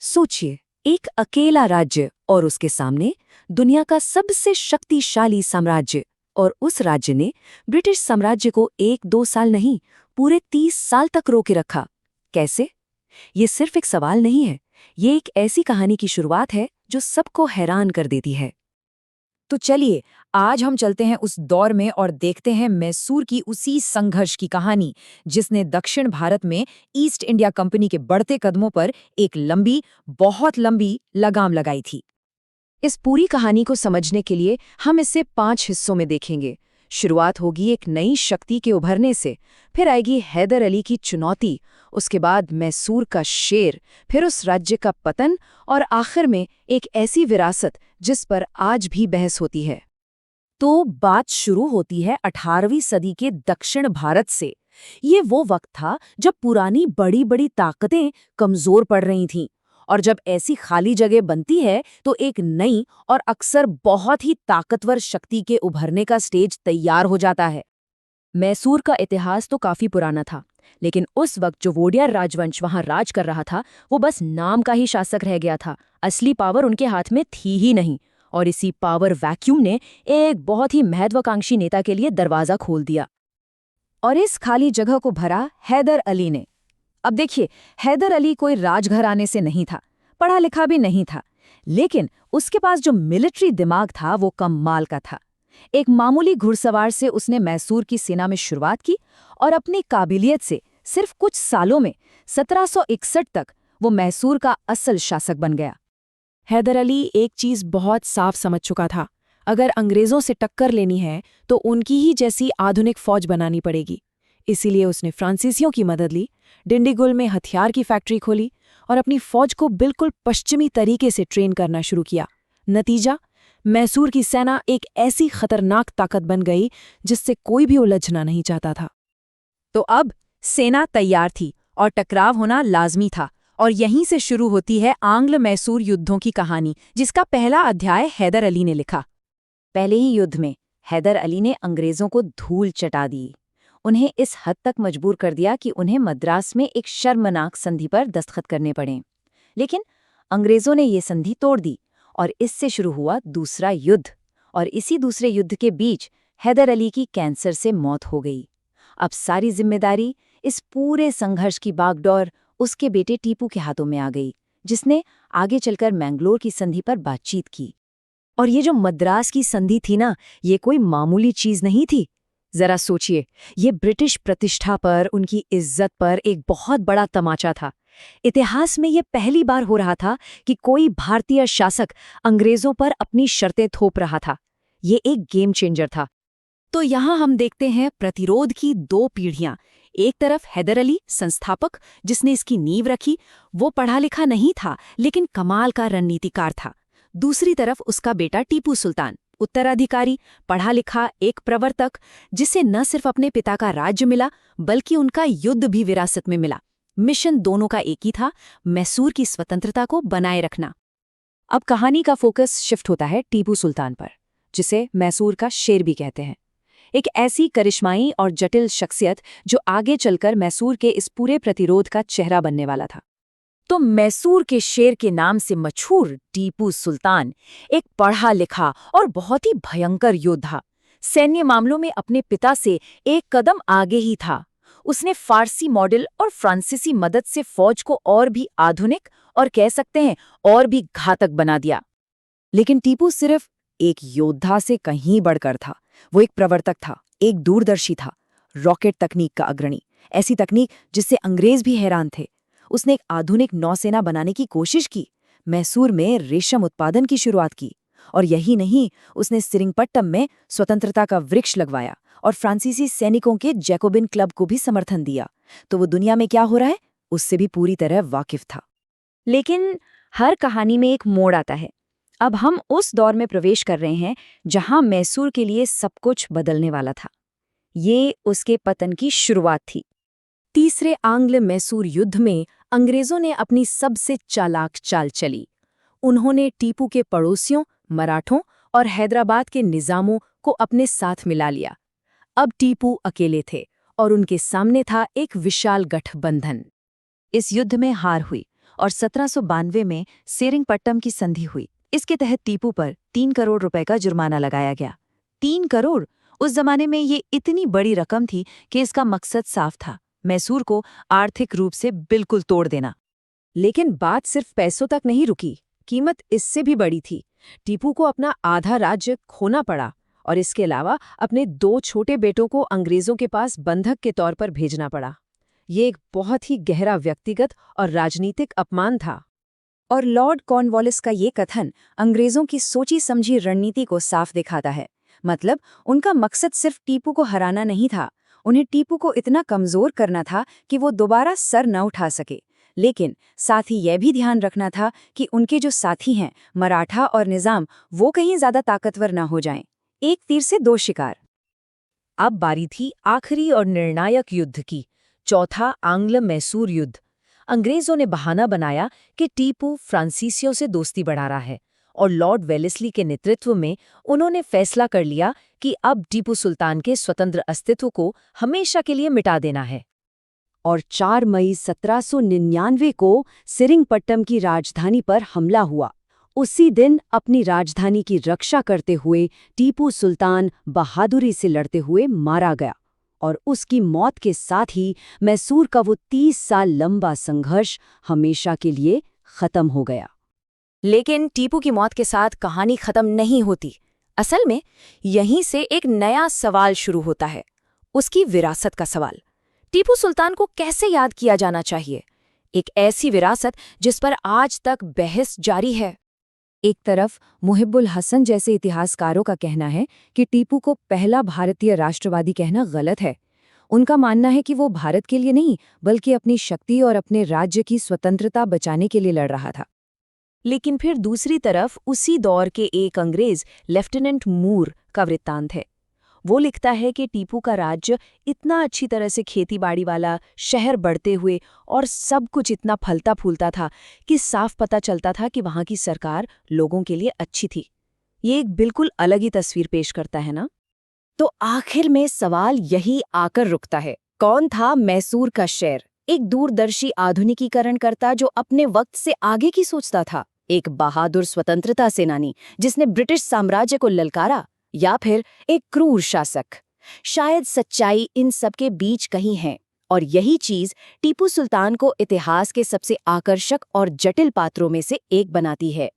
सोचिए, एक अकेला राज्य और उसके सामने दुनिया का सबसे शक्तिशाली साम्राज्य। और उस राज्य ने ब्रिटिश साम्राज्य को 1-2 साल नहीं, पूरे 30 साल तक रोके रखा। कैसे? ये सिर्फ एक सवाल नहीं है, ये एक ऐसी कहानी की शुरुआत है जो सबको हैरान कर देती है। तो चलिए, आज हम चलते हैं उस दौर में और देखते हैं मैसूर की उसी संघर्ष की कहानी जिसने दक्षिण भारत में ईस्ट इंडिया कंपनी के बढ़ते कदमों पर एक लंबी, बहुत लंबी लगाम लगाई थी। इस पूरी कहानी को समझने के लिए हम इसे 5 हिस्सों में देखेंगे। शुरुआत होगी एक नई शक्ति के उभरने से, फिर आएगी हैदर अली की चुनौती, उसके बाद मैसूर का शेर, फिर उस राज्य का पतन और आखिर में एक ऐसी विरासत जिस पर आज भी बहस होती है। तो बात शुरू होती है 18वीं सदी के दक्षिण भारत से। ये वो वक्त था जब पुरानी बड़ी बड़ी ताकतें कमजोर पड़ रही थीं, और जब ऐसी खाली जगह बनती है तो एक नई और अक्सर बहुत ही ताकतवर शक्ति के उभरने का स्टेज तैयार हो जाता है। मैसूर का इतिहास तो काफी पुराना था, लेकिन उस वक्त जो वोडियार राजवंश वहां राज कर रहा था वो बस नाम का ही शासक रह गया था। असली पावर उनके हाथ में थी ही नहीं, और इसी पावर वैक्यूम ने एक बहुत ही महत्वाकांक्षी नेता के लिए दरवाजा खोल दिया। और इस खाली जगह को भरा हैदर अली ने। अब देखिए, हैदर अली कोई राजघराने से नहीं था, पढ़ा लिखा भी नहीं था, लेकिन उसके पास जो मिलिट्री दिमाग था वो कमाल का था। एक मामूली घुड़सवार से उसने मैसूर की सेना में शुरुआत की, और अपनी काबिलियत से सिर्फ कुछ सालों में 1761 तक वो मैसूर का असल शासक बन गया। हैदर अली एक चीज बहुत साफ समझ चुका था, अगर अंग्रेजों से टक्कर लेनी है तो उनकी ही जैसी आधुनिक फौज बनानी पड़ेगी। इसीलिए उसने फ्रांसीसियों की मदद ली, डिंडीगुल में हथियार की फैक्ट्री खोली और अपनी फौज को बिल्कुल पश्चिमी तरीके से ट्रेन करना शुरू किया। नतीजा, मैसूर की सेना एक ऐसी खतरनाक ताकत बन गई जिससे कोई भी उलझना नहीं चाहता था। तो अब सेना तैयार थी और टकराव होना लाजमी था, और यहीं से शुरू होती है आंग्ल मैसूर युद्धों की कहानी, जिसका पहला अध्याय हैदर अली ने लिखा। पहले ही युद्ध में हैदर अली ने अंग्रेजों को धूल चटा दी। उन्हें इस हद तक मजबूर कर दिया कि उन्हें मद्रास में एक शर्मनाक संधि पर दस्तखत करने पड़े। लेकिन अंग्रेजों ने ये संधि तोड़ दी, और इससे शुरू हुआ दूसरा युद्ध। और इसी दूसरे युद्ध के बीच हैदर अली की कैंसर से मौत हो गई। अब सारी जिम्मेदारी इस पूरे संघर्ष की बागडोर उसके बेटे टीपू के हाथों में आ गई, जिसने आगे चलकर मैंगलोर की संधि पर बातचीत की। और ये जो मद्रास की संधि थी ना, ये कोई मामूली चीज नहीं थी। जरा सोचिए, ये ब्रिटिश प्रतिष्ठा पर, उनकी इज्जत पर एक बहुत बड़ा तमाचा था। इतिहास में ये पहली बार हो रहा था कि कोई भारतीय शासक अंग्रेजों पर अपनी शर्तें थोप रहा था। ये एक गेम चेंजर था। तो यहाँ हम देखते हैं प्रतिरोध की दो पीढ़ियां। एक तरफ हैदर अली, संस्थापक, जिसने इसकी नींव रखी, वो पढ़ा लिखा नहीं था लेकिन कमाल का रणनीतिकार था। दूसरी तरफ उसका बेटा टीपू सुल्तान, उत्तराधिकारी, पढ़ा लिखा, एक प्रवर्तक, जिसे न सिर्फ अपने पिता का राज्य मिला बल्कि उनका युद्ध भी विरासत में मिला। मिशन दोनों का एक ही था, मैसूर की स्वतंत्रता को बनाए रखना। अब कहानी का फोकस शिफ्ट होता है टीपू सुल्तान पर, जिसे मैसूर का शेर भी कहते हैं। एक ऐसी करिश्माई और जटिल शख्सियत जो आगे चलकर मैसूर के इस पूरे प्रतिरोध का चेहरा बनने वाला था। तो मैसूर के शेर के नाम से मशहूर टीपू सुल्तान एक पढ़ा लिखा और बहुत ही भयंकर योद्धा, सैन्य मामलों में अपने पिता से एक कदम आगे ही था। उसने फारसी मॉडल और फ्रांसीसी मदद से फौज को और भी आधुनिक और कह सकते हैं और भी घातक बना दिया। लेकिन टीपू सिर्फ एक योद्धा से कहीं बढ़कर था। वो एक प्रवर्तक था, एक दूरदर्शी था, रॉकेट तकनीक का अग्रणी, ऐसी तकनीक जिससे अंग्रेज भी हैरान थे। उसने एक आधुनिक नौसेना बनाने की कोशिश की, मैसूर में रेशम उत्पादन की शुरुआत की, और यही नहीं, उसने सिरिंगपट्टम में स्वतंत्रता का वृक्ष लगवाया और फ्रांसीसी सैनिकों के जैकोबिन क्लब को भी समर्थन दिया। तो वो दुनिया में क्या हो रहा है उससे भी पूरी तरह वाकिफ था। लेकिन हर कहानी में एक मोड़ आता है। अब हम उस दौर में प्रवेश कर रहे हैं जहां मैसूर के लिए सब कुछ बदलने वाला था। ये उसके पतन की शुरुआत थी। तीसरे आंग्ल मैसूर युद्ध में अंग्रेजों ने अपनी सबसे चालाक चाल चली। उन्होंने टीपू के पड़ोसियों, मराठों और हैदराबाद के निजामों को अपने साथ मिला लिया। अब टीपू अकेले थे और उनके सामने था एक विशाल गठबंधन। इस युद्ध में हार हुई और 1792 में सेरिंगपट्टम की संधि हुई। इसके तहत टीपू पर 3 करोड़ रुपए का जुर्माना लगाया गया। 3 करोड़! उस जमाने में ये इतनी बड़ी रकम थी कि इसका मकसद साफ था, मैसूर को आर्थिक रूप से बिल्कुल तोड़ देना। लेकिन बात सिर्फ पैसों तक नहीं रुकी, कीमत इससे भी बड़ी थी। टीपू को अपना आधा राज्य खोना पड़ा और इसके अलावा अपने 2 छोटे बेटों को अंग्रेजों के पास बंधक के तौर पर भेजना पड़ा। ये एक बहुत ही गहरा व्यक्तिगत और राजनीतिक अपमान था। और लॉर्ड कॉर्नवालिस का ये कथन अंग्रेजों की सोची समझी रणनीति को साफ दिखाता है। मतलब उनका मकसद सिर्फ टीपू को हराना नहीं था, उन्हें टीपू को इतना कमजोर करना था कि वो दोबारा सर न उठा सके। लेकिन साथ ही यह भी ध्यान रखना था कि उनके जो साथी हैं मराठा और निजाम, वो कहीं ज्यादा ताकतवर न हो जाएं। एक तीर से 2 शिकार। अब बारी थी आखिरी और निर्णायक युद्ध की, चौथा आंग्ल मैसूर युद्ध। अंग्रेजों ने बहाना बनाया कि टीपू फ्रांसीसियों से दोस्ती बढ़ा रहा है और लॉर्ड वेलेस्ली के नेतृत्व में उन्होंने फैसला कर लिया कि अब टीपू सुल्तान के स्वतंत्र अस्तित्व को हमेशा के लिए मिटा देना है। और 4 मई 1799 को सेरिंगपट्टम की राजधानी पर हमला हुआ। उसी दिन अपनी राजधानी की रक्षा करते हुए टीपू सुल्तान बहादुरी से लड़ते हुए मारा गया और उसकी मौत के साथ ही मैसूर का वो 30 साल लंबा संघर्ष हमेशा के लिए खत्म हो गया। लेकिन टीपू की मौत के साथ कहानी खत्म नहीं होती। असल में यहीं से एक नया सवाल शुरू होता है, उसकी विरासत का सवाल। टीपू सुल्तान को कैसे याद किया जाना चाहिए? एक ऐसी विरासत जिस पर आज तक बहस जारी है। एक तरफ मुहिब्बुल हसन जैसे इतिहासकारों का कहना है कि टीपू को पहला भारतीय राष्ट्रवादी कहना गलत है। उनका मानना है कि वो भारत के लिए नहीं बल्कि अपनी शक्ति और अपने राज्य की स्वतंत्रता बचाने के लिए लड़ रहा था। लेकिन फिर दूसरी तरफ उसी दौर के एक अंग्रेज लेफ्टिनेंट मूर का वृत्तांत है। वो लिखता है कि टीपू का राज्य इतना अच्छी तरह से खेतीबाड़ी वाला, शहर बढ़ते हुए और सब कुछ इतना फलता फूलता था कि साफ पता चलता था कि वहाँ की सरकार लोगों के लिए अच्छी थी। ये एक बिल्कुल अलग ही तस्वीर पेश करता है ना? तो आखिर में सवाल यही आकर रुकता है, कौन था मैसूर का शेर? एक दूरदर्शी आधुनिकीकरणकर्ता जो अपने वक्त से आगे की सोचता था, एक बहादुर स्वतंत्रता सेनानी जिसने ब्रिटिश साम्राज्य को ललकारा, या फिर एक क्रूर शासक? शायद सच्चाई इन सबके बीच कहीं है और यही चीज टीपू सुल्तान को इतिहास के सबसे आकर्षक और जटिल पात्रों में से एक बनाती है।